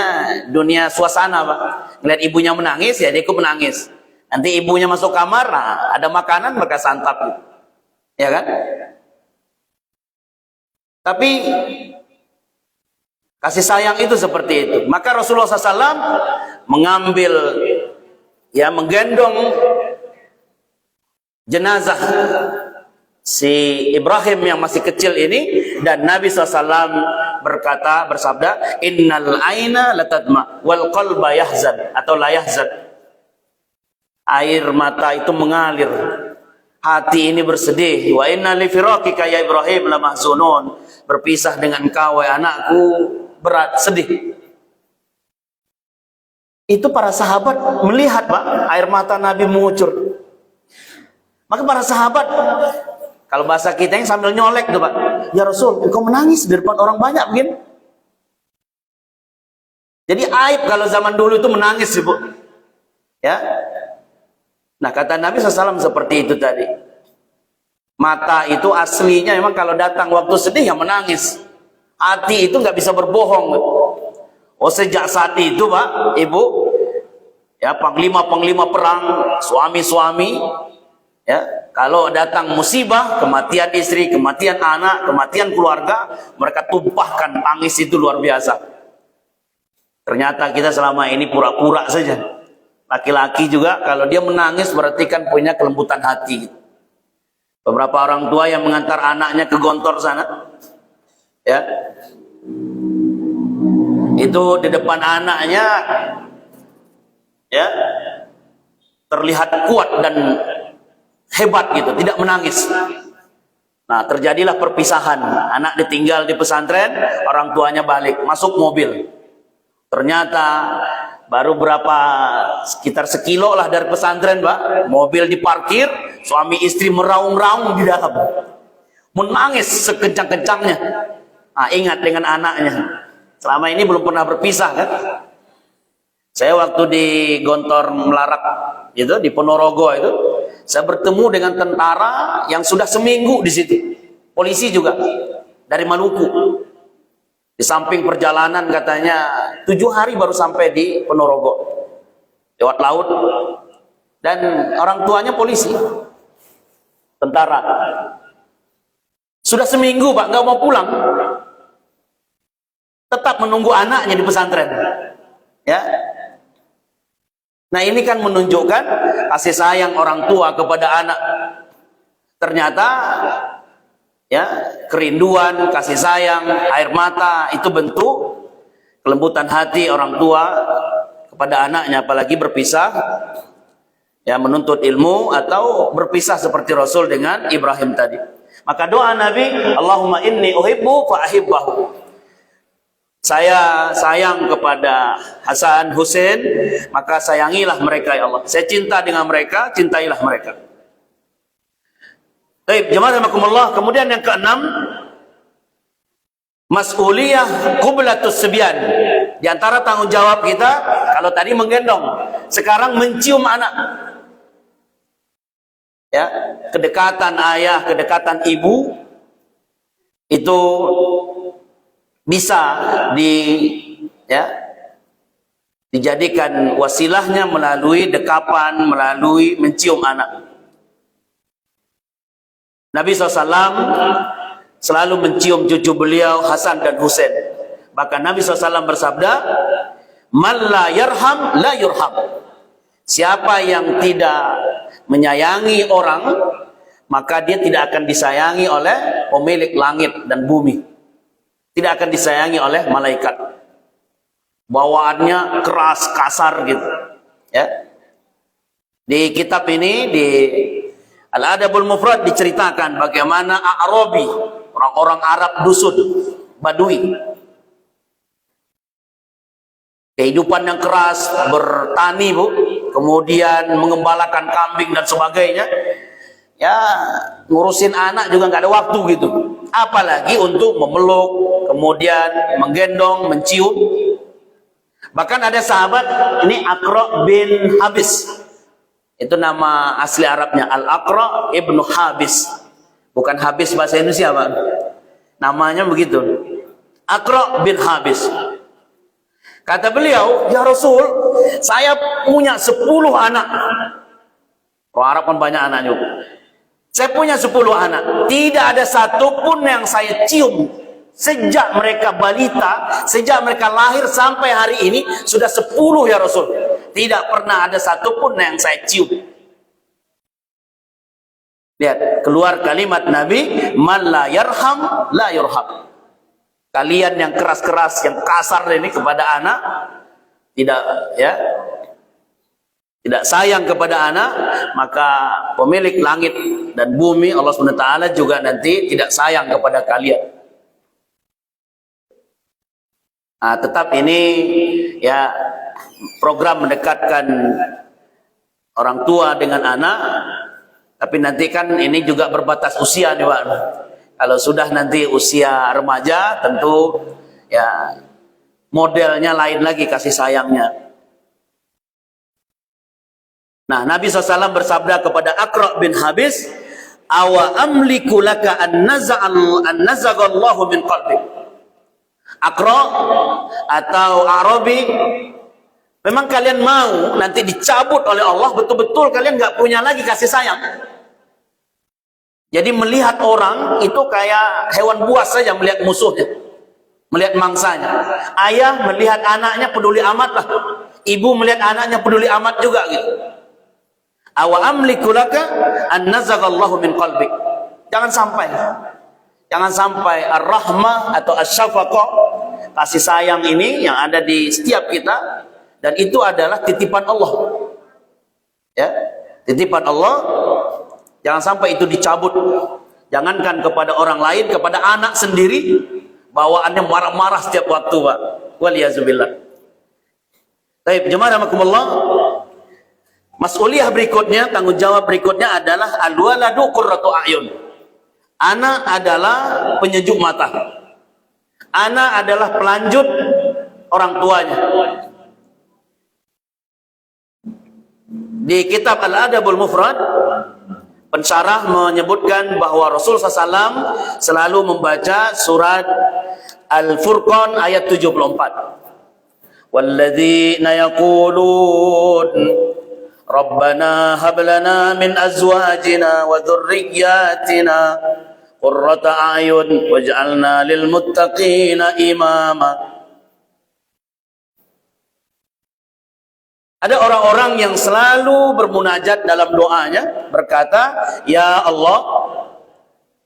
A: dunia suasana Pak. Melihat ibunya menangis, ya dia ikut menangis. Nanti ibunya masuk kamar, nah, ada makanan mereka santap. Ya kan? Tapi kasih sayang itu seperti itu. Maka Rasulullah SAW mengambil, ya, menggendong jenazah si Ibrahim yang masih kecil ini, dan Nabi SAW bersabda, innal aina latadma wal qalba yahzan, atau la yahzan. Air mata itu mengalir, hati ini bersedih. Wa inna li firaqika ya Ibrahim lamahzunun, berpisah dengan kau wahai anakku berat, sedih. Itu para sahabat melihat Pak, air mata Nabi mengucur. Maka para sahabat, kalau bahasa kita yang sambil nyolek tuh Pak, ya Rasul, engkau menangis di depan orang banyak begini. Jadi aib kalau zaman dulu itu menangis Ibu. Ya. Nah kata Nabi SAW seperti itu tadi. Mata itu aslinya memang kalau datang waktu sedih ya menangis. Hati itu nggak bisa berbohong. Oh sejak saat itu Pak, Ibu, ya panglima-panglima perang, suami-suami, ya, kalau datang musibah, kematian istri, kematian anak, kematian keluarga, mereka tumpahkan tangis itu luar biasa. Ternyata kita selama ini pura-pura saja. Laki-laki juga kalau dia menangis berarti kan punya kelembutan hati. Beberapa orang tua yang mengantar anaknya ke Gontor sana, ya, itu di depan anaknya, ya, terlihat kuat dan hebat gitu, tidak menangis. Nah terjadilah perpisahan, anak ditinggal di pesantren, orang tuanya balik, masuk mobil. Ternyata baru sekitar sekilo lah dari pesantren Pak, mobil diparkir, suami istri meraung-raung di dalam, menangis sekencang-kencangnya. Nah, ingat dengan anaknya, selama ini belum pernah berpisah kan. Saya waktu di Gontor Melarak itu, di Ponorogo itu, saya bertemu dengan tentara yang sudah seminggu di situ, polisi juga dari Maluku. Di samping perjalanan katanya 7 hari baru sampai di Ponorogo lewat laut, dan orang tuanya polisi, tentara. Sudah seminggu Pak nggak mau pulang, tetap menunggu anaknya di pesantren. Ya. Nah ini kan menunjukkan kasih sayang orang tua kepada anak. Ternyata, ya, kerinduan, kasih sayang, air mata itu bentuk kelembutan hati orang tua kepada anaknya, apalagi berpisah, ya, menuntut ilmu atau berpisah seperti Rasul dengan Ibrahim tadi. Maka doa Nabi, Allahumma inni uhibbu fa ahibbahu. Saya sayang kepada Hasan, Husain, maka sayangilah mereka ya Allah. Saya cinta dengan mereka, cintailah mereka. Baik, jemaah rahimakumullah. Kemudian yang keenam, mas'uliyah qublatus sibyan. Di antara tanggung jawab kita, kalau tadi menggendong, sekarang mencium anak. Ya, kedekatan ayah, kedekatan ibu itu bisa dijadikan wasilahnya melalui dekapan, melalui mencium anak. Nabi SAW selalu mencium cucu beliau Hasan dan Husain. Bahkan Nabi SAW bersabda, man la yarham la yurham. Siapa yang tidak menyayangi orang, maka dia tidak akan disayangi oleh pemilik langit dan bumi. Tidak akan disayangi oleh malaikat. Bawaannya keras, kasar gitu. Ya. Di kitab ini, di Al-Adabul Mufrad, diceritakan bagaimana A'rabi, orang-orang Arab dusun, Badui. Kehidupan yang keras, bertani Bu, kemudian mengembalakan kambing dan sebagainya. Ya, ngurusin anak juga nggak ada waktu gitu. Apalagi untuk memeluk, kemudian menggendong, mencium. Bahkan ada sahabat, ini Aqra bin Habis. Itu nama asli Arabnya Al-Aqra ibnu Habis. Bukan Habis bahasa Indonesia, Pak. Namanya begitu. Aqra bin Habis. Kata beliau, "Ya Rasul, saya punya 10 anak." Orang Arab kan banyak anaknya. "Saya punya 10 anak. Tidak ada satupun yang saya cium. Sejak mereka balita, sejak mereka lahir sampai hari ini, sudah 10 ya Rasul. Tidak pernah ada satupun yang saya cium." Lihat, keluar kalimat Nabi, "Man la yarham, la yurham." Kalian yang keras-keras, yang kasar ini kepada anak, tidak sayang kepada anak, maka pemilik langit dan bumi Allah SWT juga nanti tidak sayang kepada kalian. Nah, tetap ini ya program mendekatkan orang tua dengan anak, tapi nanti kan ini juga berbatas usia nih Pak. Kalau sudah nanti usia remaja, tentu ya modelnya lain lagi kasih sayangnya. Nah, Nabi SAW bersabda kepada Aqra bin Habis, "Awa amliku laka an nazagallahu min qalbik." Aqra atau Arabi, memang kalian mau nanti dicabut oleh Allah, betul-betul kalian nggak punya lagi kasih sayang. Jadi melihat orang itu kayak hewan buas saja melihat musuhnya, melihat mangsanya. Ayah melihat anaknya peduli amat lah, ibu melihat anaknya peduli amat juga gitu. Awa amliku laka an nazagallahu min qalbik. Jangan sampai ar-rahmah atau asy-syafaqah, kasih sayang ini yang ada di setiap kita, dan itu adalah titipan Allah. Ya, titipan Allah. Jangan sampai itu dicabut. Jangankan kepada orang lain, kepada anak sendiri, bawaannya marah-marah setiap waktu, Pak. Waliyazubillah. Baik, jemaah rahimakumullah. Mas'uliyah berikutnya, tanggung jawab berikutnya adalah al-waladu qurratu a'yun. Anak adalah penyejuk mata. Anak adalah pelanjut orang tuanya. Di kitab Al-Adabul Mufrad, pensyarah menyebutkan bahwa Rasul SAW selalu membaca surat Al-Furqan ayat 74. "Walladzina yaqulun Rabbana hab lana min azwajina wa dhurriyyatina qurrata a'yun waj'alna lil muttaqina imama." Ada orang-orang yang selalu bermunajat dalam doanya, berkata, "Ya Allah,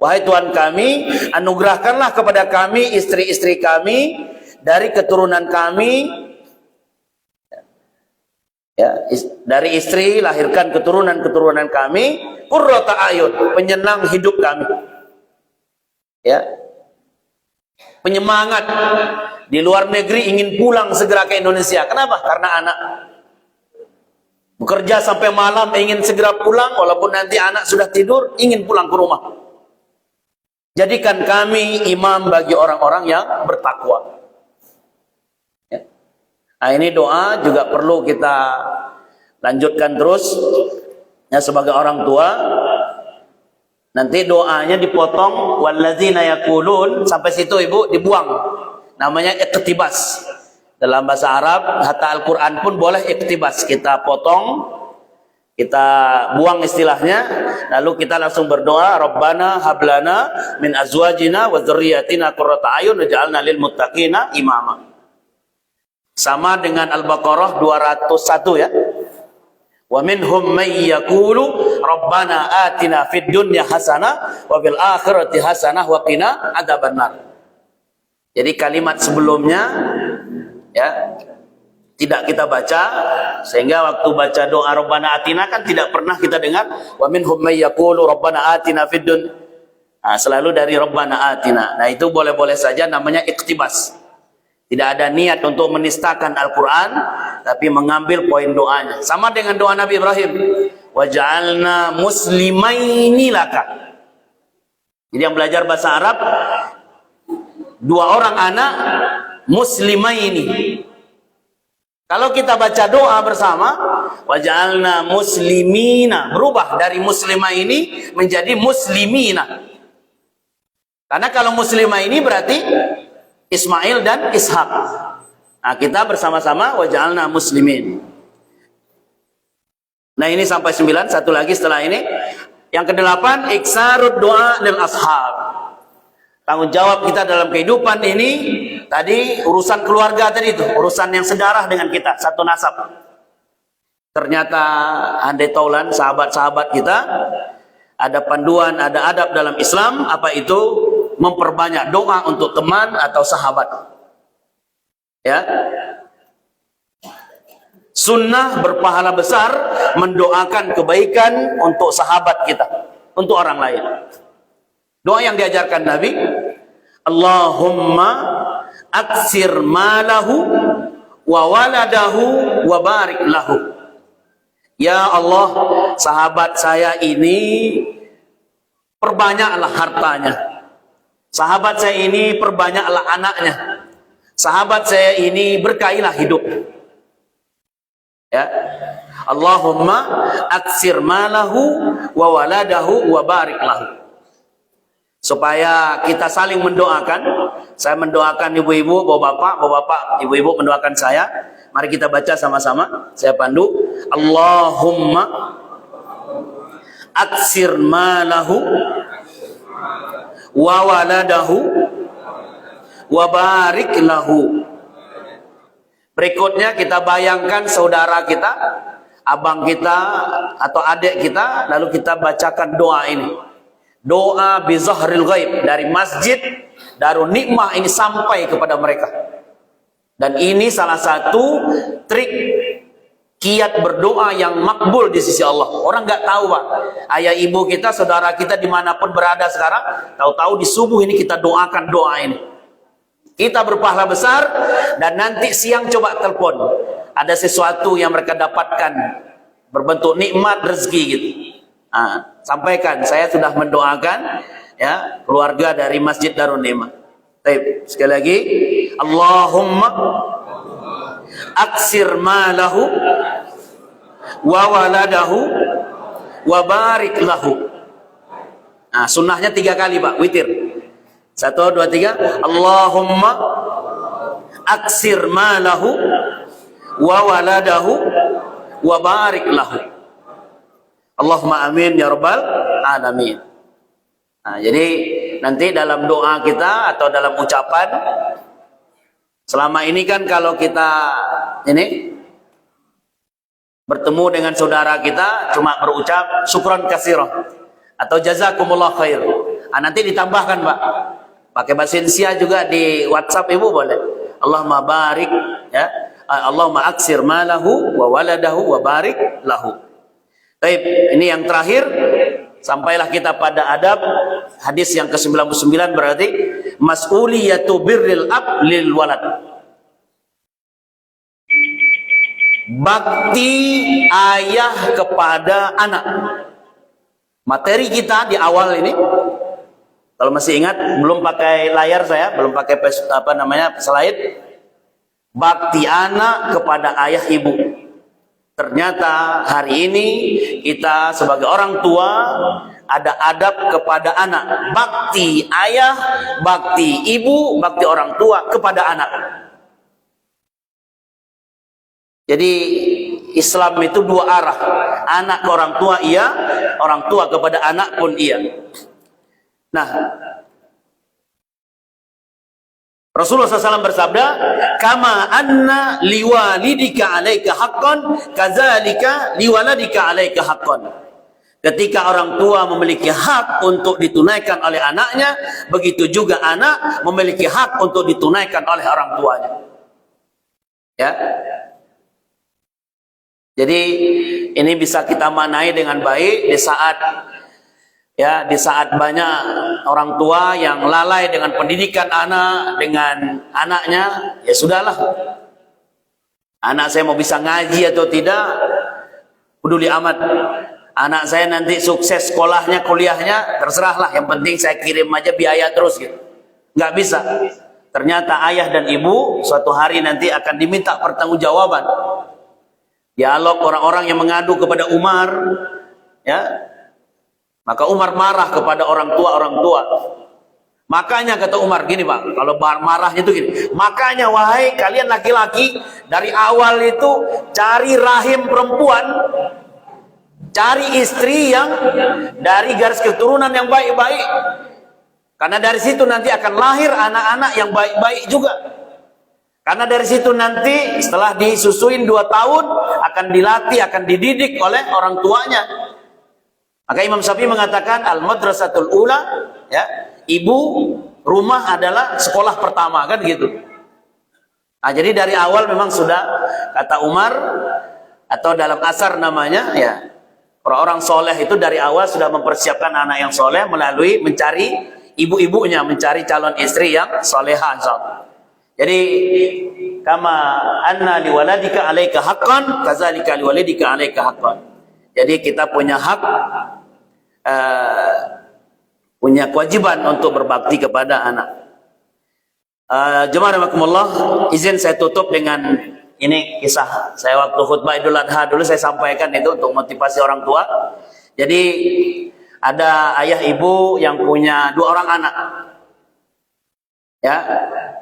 A: wahai Tuhan kami, anugerahkanlah kepada kami istri-istri kami, dari keturunan kami, ya, dari istri lahirkan keturunan-keturunan kami, qurrata a'yun, penyenang hidup kami." Ya. Penyemangat di luar negeri ingin pulang segera ke Indonesia. Kenapa? Karena anak. Bekerja sampai malam ingin segera pulang, walaupun nanti anak sudah tidur, ingin pulang ke rumah. Jadikan kami imam bagi orang-orang yang bertakwa. Ya. Nah, ini doa juga perlu kita lanjutkan terus ya, sebagai orang tua. Nanti doanya dipotong, walladzina yaqulun, sampai situ Ibu dibuang. Namanya iqtibas. Dalam bahasa Arab, hatta Al-Quran pun boleh iktibas. Kita potong, kita buang istilahnya, lalu kita langsung berdoa, Rabbana hablana min azwajina wa dzurriyyatina qurrata a'yun waj'alna lil muttaqina imama. Sama dengan Al-Baqarah 201 ya. Wa minhum may yaqulu Rabbana atina fid dunya hasanah wa fil akhirati hasanah wa qina adzabannar. Jadi kalimat sebelumnya ya tidak kita baca, sehingga waktu baca doa Rabbana atina kan tidak pernah kita dengar wa minhum may yaqulu Rabbana atina fid dunya. Nah, selalu dari Rabbana atina. Nah, itu boleh-boleh saja, namanya iktibas. Tidak ada niat untuk menistakan Al-Quran, tapi mengambil poin doanya. Sama dengan doa Nabi Ibrahim, waj'alna muslimaini laka. Jadi yang belajar bahasa Arab, 2 orang anak muslimaini. Kalau kita baca doa bersama, waj'alna muslimina, berubah dari muslimah ini menjadi muslimina. Karena kalau muslimah ini berarti Ismail dan Ishak. Nah, kita bersama-sama waj'alna muslimin. Nah, ini sampai 9, satu lagi setelah ini. Yang ke-8, iksarud doa lil ashab. Tanggung jawab kita dalam kehidupan ini, tadi urusan keluarga tadi itu, urusan yang sedarah dengan kita, satu nasab. Ternyata andai taulan sahabat-sahabat kita, ada panduan, ada adab dalam Islam, apa itu? Memperbanyak doa untuk teman atau sahabat. Ya. Sunnah berpahala besar mendoakan kebaikan untuk sahabat kita, untuk orang lain. Doa yang diajarkan Nabi, Allahumma aksir malahu wa waladahu wa barik lahu. Ya Allah, sahabat saya ini perbanyaklah hartanya. Sahabat saya ini perbanyaklah anaknya. Sahabat saya ini berkailah hidup. Ya. Allahumma aksir malahu wa waladahu wa barik lahu. Supaya kita saling mendoakan. Saya mendoakan ibu-ibu, bapak-bapak, ibu-ibu mendoakan saya. Mari kita baca sama-sama. Saya pandu. Allahumma aksir malahu wa waladahu wa barik lahu. Berikutnya kita bayangkan saudara kita, abang kita atau adik kita, lalu kita bacakan doa ini. Doa bizahril ghaib, dari masjid Darun Nikmah ini sampai kepada mereka. Dan ini salah satu trik kiat berdoa yang makbul di sisi Allah. Orang nggak tahu, Pak. Ayah ibu kita, saudara kita dimanapun berada sekarang, tahu-tahu di subuh ini kita doakan doa ini. Kita berpahala besar, dan nanti siang coba telepon. Ada sesuatu yang mereka dapatkan berbentuk nikmat rezeki gitu. Nah, sampaikan saya sudah mendoakan ya keluarga dari Masjid Darun Nikmah. Baik, sekali lagi, Allahumma aksir malahu wa waladahu wa barik lahu. Nah, sunnahnya 3 kali, Pak, witir. 1, 2, 3. Allahumma aksir malahu wa waladahu wa barik lahu. Allahumma amin ya rabbal alamin. Nah, jadi nanti dalam doa kita atau dalam ucapan, selama ini kan kalau kita ini bertemu dengan saudara kita cuma berucap syukran katsira atau jazakumullah khair. Nah, nanti ditambahkan, Pak. Pakai bahasa Indonesia juga di WhatsApp Ibu boleh. Allahumma barik ya. Allahumma aksir malahu wa waladahu wa barik lahu. Baik, ini yang terakhir. Sampailah kita pada adab hadis yang ke-99, berarti mas'uliyatu birril ab lil walad. Bakti ayah kepada anak. Materi kita di awal ini, kalau masih ingat, belum pakai layar saya, belum pakai slide. Bakti anak kepada ayah ibu. Ternyata hari ini kita sebagai orang tua ada adab kepada anak. Bakti ayah, bakti ibu, bakti orang tua kepada anak. Jadi Islam itu 2 arah. Anak ke orang tua iya, orang tua kepada anak pun iya. Nah, Rasulullah SAW bersabda, kama anna liwalidika alaika haqqan, kazalika liwaladika alaika haqqan. Ketika orang tua memiliki hak untuk ditunaikan oleh anaknya, begitu juga anak memiliki hak untuk ditunaikan oleh orang tuanya. Ya. Jadi ini bisa kita manai dengan baik di saat banyak orang tua yang lalai dengan pendidikan anak, dengan anaknya, ya sudahlah. Anak saya mau bisa ngaji atau tidak, peduli amat. Anak saya nanti sukses sekolahnya, kuliahnya, terserahlah. Yang penting saya kirim aja biaya terus gitu. Nggak bisa. ternyata ayah dan ibu suatu hari nanti akan diminta pertanggungjawaban. Dialog orang-orang yang mengadu kepada Umar, ya. Maka Umar marah kepada orang tua. Makanya kata Umar gini, Pak, kalau marahnya itu gini. Makanya wahai kalian laki-laki, dari awal itu cari rahim perempuan, cari istri yang dari garis keturunan yang baik-baik. Karena dari situ nanti akan lahir anak-anak yang baik-baik juga. Karena dari situ nanti setelah disusuin 2 tahun akan dilatih, akan dididik oleh orang tuanya. Maka Imam Syafi'i mengatakan al-madrasatul ula, ya, ibu rumah adalah sekolah pertama, kan gitu. Nah, jadi dari awal memang sudah kata Umar, atau dalam asar namanya, ya, orang-orang soleh itu dari awal sudah mempersiapkan anak yang soleh melalui mencari ibu-ibunya, mencari calon istri yang solehah. Jadi kama anna liwaladika alaika haqqan kadzalika liwaladika alaika haqqan. Jadi kita punya hak, punya kewajiban untuk berbakti kepada anak. Jemaah rahimakumullah, izin saya tutup dengan ini kisah saya waktu khutbah Idul Adha dulu saya sampaikan itu untuk motivasi orang tua. Jadi ada ayah ibu yang punya 2 orang anak. Ya.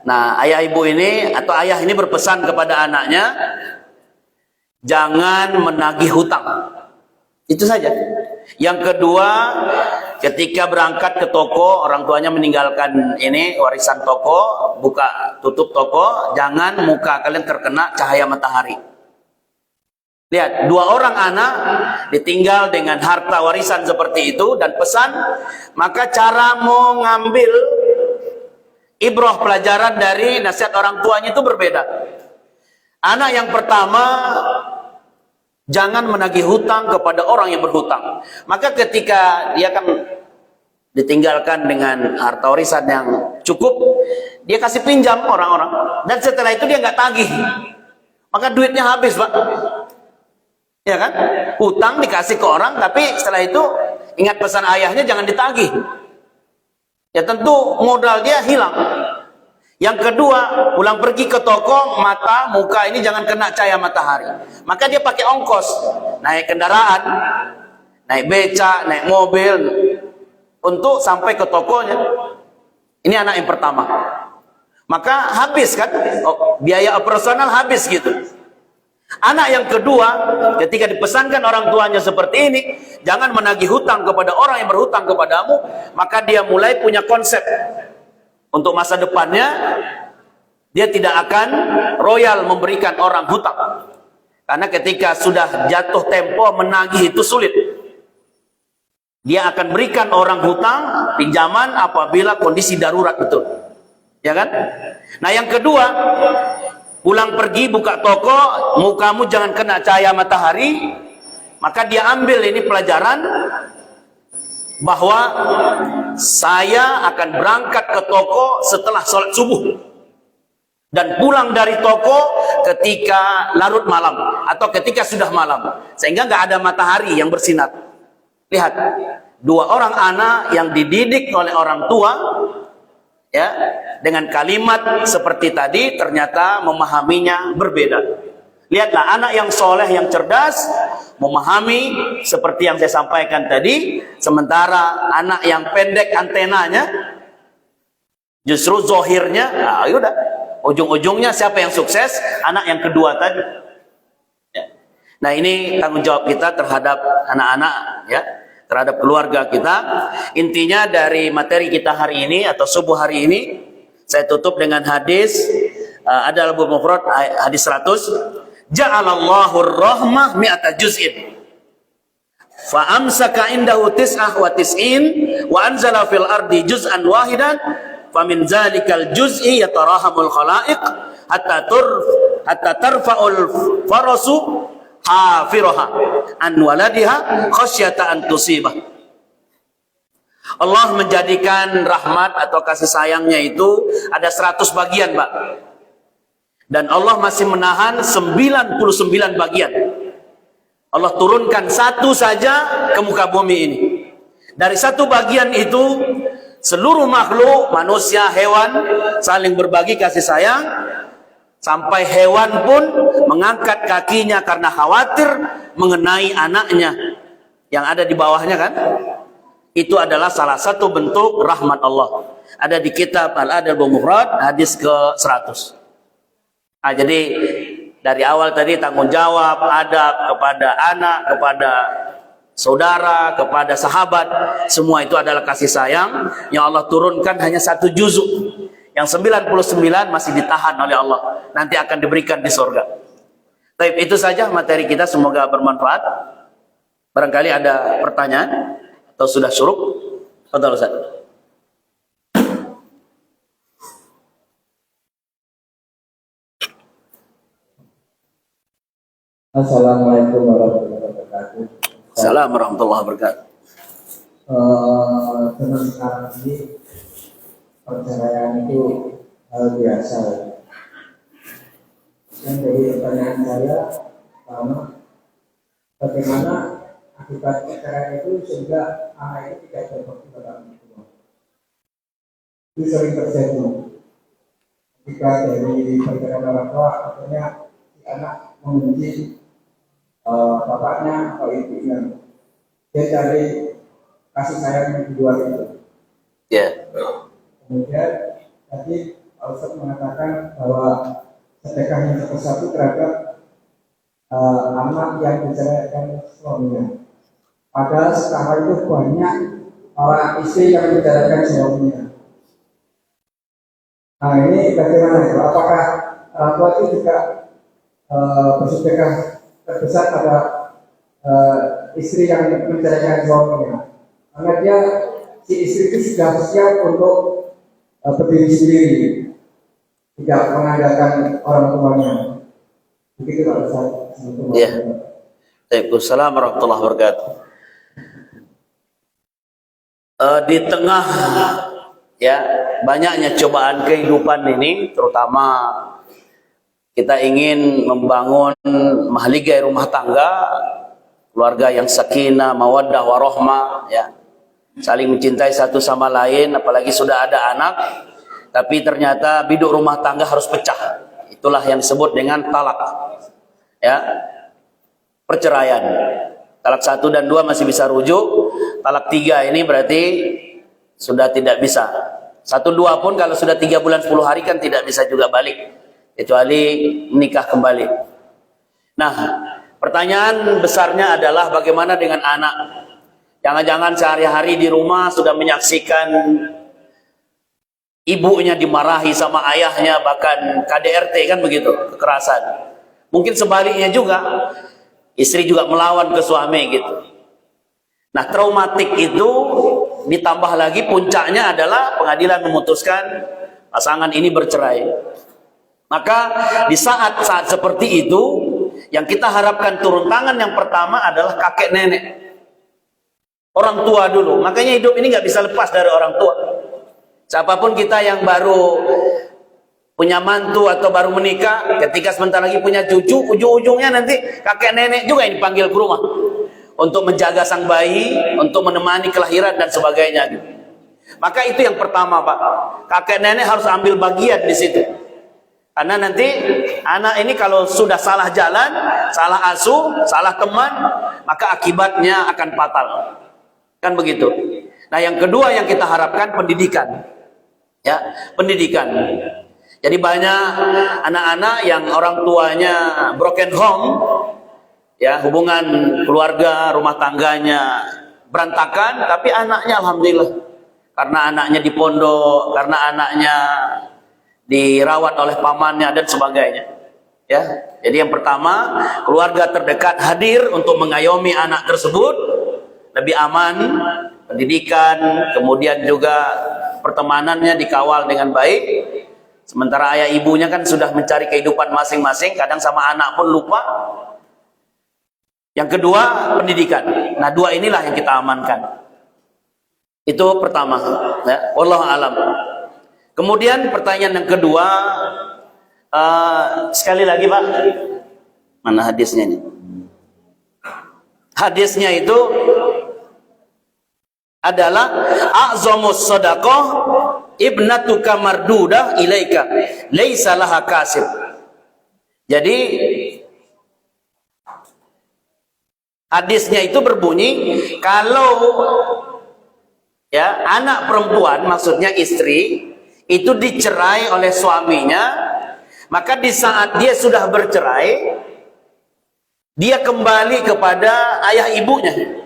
A: Nah, ayah ibu ini atau ayah ini berpesan kepada anaknya, jangan menagih hutang. Itu saja. Yang kedua, ketika berangkat ke toko, orang tuanya meninggalkan ini warisan toko, tutup toko, jangan muka kalian terkena cahaya matahari. Lihat, 2 orang anak ditinggal dengan harta warisan seperti itu dan pesan, maka cara mau ngambil ibrah pelajaran dari nasihat orang tuanya itu berbeda. Anak yang pertama, jangan menagih hutang kepada orang yang berhutang. Maka ketika dia kan ditinggalkan dengan harta warisan yang cukup, dia kasih pinjam orang-orang. Dan setelah itu dia nggak tagih. Maka duitnya habis, Pak. Ya kan? Hutang dikasih ke orang, tapi setelah itu ingat pesan ayahnya jangan ditagih. Ya tentu modal dia hilang. Yang kedua, pulang pergi ke toko, mata, muka ini jangan kena cahaya matahari. Maka dia pakai ongkos, naik kendaraan, naik beca, naik mobil, untuk sampai ke tokonya. Ini anak yang pertama. Maka habis kan, biaya operasional habis gitu. Anak yang kedua, ketika dipesankan orang tuanya seperti ini, jangan menagih hutang kepada orang yang berhutang kepadamu, maka dia mulai punya konsep. Untuk masa depannya, dia tidak akan royal memberikan orang hutang. Karena ketika sudah jatuh tempo menagih itu sulit. Dia akan berikan orang hutang, pinjaman apabila kondisi darurat betul. Ya kan? Nah yang kedua, pulang pergi buka toko, mukamu jangan kena cahaya matahari. Maka dia ambil ini pelajaran, bahwa saya akan berangkat ke toko setelah sholat subuh dan pulang dari toko ketika larut malam atau ketika sudah malam, sehingga nggak ada matahari yang bersinar. Lihat, 2 orang anak yang dididik oleh orang tua, ya, dengan kalimat seperti tadi ternyata memahaminya berbeda. Lihatlah, anak yang soleh, yang cerdas, memahami seperti yang saya sampaikan tadi. Sementara anak yang pendek antenanya, justru zohirnya, nah yaudah, ujung-ujungnya siapa yang sukses? Anak yang kedua tadi. Ya. Nah ini tanggung jawab kita terhadap anak-anak, ya, terhadap keluarga kita. Intinya dari materi kita hari ini atau subuh hari ini, saya tutup dengan hadis, ada Al-Bul Mufrad, hadis 100. Ja'alallahu ar-rahmah mi'ata juz'in fa amsaka indahu tis'ah wa tis'in wa anzala fil ardi juz'an wahidan fa min zalikal juz'i yatarahamul khalaiq hatta tarfa'ul farasu hafiraha an waladiha khasyata an tusibah. Allah menjadikan rahmat atau kasih sayangnya itu ada 100 bagian, Pak. Dan Allah masih menahan 99 bagian. Allah turunkan 1 saja ke muka bumi ini. Dari 1 bagian itu Seluruh makhluk, manusia, hewan saling berbagi kasih sayang. Sampai hewan pun mengangkat kakinya karena khawatir mengenai anaknya yang ada di bawahnya kan. Itu adalah salah satu bentuk rahmat Allah. Ada di kitab Al-Adab Al-Mufrad hadis ke-100. Nah, jadi dari awal tadi tanggung jawab, adab kepada anak, kepada saudara, kepada sahabat, semua itu adalah kasih sayang yang Allah turunkan hanya 1 juzuk. Yang 99 masih ditahan oleh Allah, nanti akan diberikan di surga. Baik, itu saja materi kita, semoga bermanfaat. Barangkali ada pertanyaan atau sudah syuruk? Betul, Ustaz.
B: Assalamualaikum warahmatullahi wabarakatuh.
A: Assalamualaikum warahmatullahi wabarakatuh.
B: Teman sekarang ini perceraian itu hal biasa. Dan dari pertanyaan saya, pertama, bagaimana akibat perceraian itu sehingga anak itu tidak berbakti pada orang tua. Itu sering terjadi. Ketika dari perceraian orang tua, akhirnya si anak membenci bapaknya atau ibunya. Dia cari kasih sayang yang di luar itu.
A: Ya.
B: Kemudian tadi Pak Ustadz mengatakan bahwa sedekah yang sebesar itu terhadap anak yang diceraikan suaminya. Padahal sekarang itu banyak orang istri yang menceraikan suaminya. Nah, ini bagaimana itu? Apakah orang tua itu juga bersedekah terbesar pada istri yang menceraikan suaminya? Karena dia, si istri itu sudah siap untuk berdiri sendiri, tidak mengandalkan orang tuanya. Begitu Pak Ustaz.
A: Ya. Waalaikumsalam warahmatullahi wabarakatuh. Di tengah ya banyaknya cobaan kehidupan ini, terutama kita ingin membangun mahligai rumah tangga, keluarga yang sakinah, mawaddah, warahmah, ya, saling mencintai satu sama lain, apalagi sudah ada anak, tapi ternyata biduk rumah tangga harus pecah. Itulah yang disebut dengan talak, ya, perceraian. Talak 1 dan 2 masih bisa rujuk, talak 3 ini berarti sudah tidak bisa. 1, 2 pun kalau sudah 3 bulan 10 hari kan tidak bisa juga balik, kecuali menikah kembali. Nah, pertanyaan besarnya adalah bagaimana dengan anak? Jangan-jangan sehari-hari di rumah sudah menyaksikan ibunya dimarahi sama ayahnya, bahkan KDRT kan begitu, kekerasan. Mungkin sebaliknya juga, istri juga melawan ke suami gitu. Nah, traumatik itu ditambah lagi puncaknya adalah pengadilan memutuskan pasangan ini bercerai. Maka di saat-saat seperti itu, yang kita harapkan turun tangan yang pertama adalah kakek nenek, orang tua dulu. Makanya hidup ini nggak bisa lepas dari orang tua. Siapapun kita yang baru punya mantu atau baru menikah, ketika sebentar lagi punya cucu, ujung-ujungnya nanti kakek nenek juga yang dipanggil ke rumah untuk menjaga sang bayi, untuk menemani kelahiran dan sebagainya. Maka itu yang pertama, Pak. Kakek nenek harus ambil bagian di situ. Karena nanti anak ini kalau sudah salah jalan, salah asuh, salah teman, maka akibatnya akan fatal. Kan begitu. Nah, yang kedua yang kita harapkan pendidikan. Ya, pendidikan. Jadi banyak anak-anak yang orang tuanya broken home, ya, hubungan keluarga, rumah tangganya berantakan, tapi anaknya alhamdulillah. Karena anaknya di pondok, karena anaknya dirawat oleh pamannya dan sebagainya. Ya, jadi yang pertama, keluarga terdekat hadir untuk mengayomi anak tersebut, lebih aman, pendidikan, kemudian juga pertemanannya dikawal dengan baik. Sementara ayah ibunya kan sudah mencari kehidupan masing-masing, kadang sama anak pun lupa. Yang kedua, pendidikan. Nah, 2 inilah yang kita amankan. Itu pertama, ya, wallahu alam. Kemudian pertanyaan yang kedua, sekali lagi Pak, mana hadisnya ini? Hadisnya itu adalah a'zamus shadaqah ibnatuka mardudah ilaika laisa laha kasib. Jadi hadisnya itu berbunyi, kalau ya anak perempuan, maksudnya istri, itu dicerai oleh suaminya, maka di saat dia sudah bercerai, dia kembali kepada ayah ibunya.